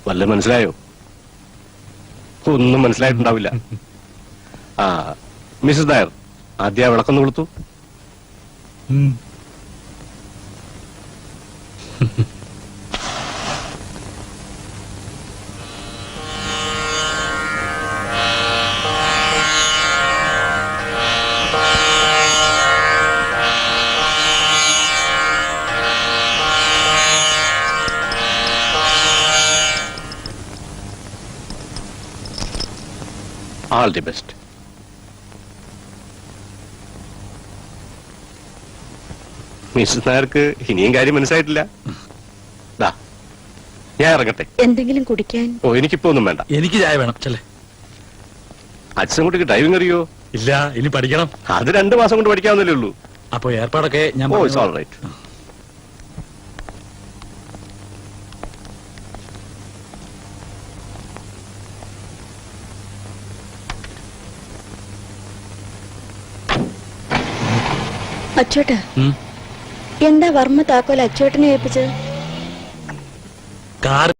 വല്ല മനസ്സിലായോ? ഒന്നും മനസ്സിലായിട്ടുണ്ടാവില്ല. ആ മിസ്സസ് നായർ, ആദ്യം വിളക്കൊന്ന് കൊടുത്തു. All the best. മിസ്സസ് നായർക്ക് ഇനിയും കാര്യം മനസ്സിലായിട്ടില്ല. ഞാൻ ഇറങ്ങട്ടെ. എന്തെങ്കിലും കുടിക്കാൻ? ഓ, എനിക്കിപ്പോ ഒന്നും വേണ്ട. എനിക്ക് ചായ വേണം. ചെല്ലേ. അച്ഛൻകുട്ടിക്ക് ഡ്രൈവിംഗ് അറിയോ? ഇല്ല, ഇനി പഠിക്കണം. അത് 2 മാസം കൊണ്ട് പഠിക്കാവുന്നല്ലേ ഉള്ളൂ. അപ്പൊ ഏർപ്പാടൊക്കെ ഞാൻ. ഓ, ഇറ്റ്സ് ഓൾ റൈറ്റ്. അച്ചോട്ടാ, എന്താ വർമ്മ താക്കോൽ അച്ചോട്ടനെ ഏൽപ്പിച്ചത്? കാർ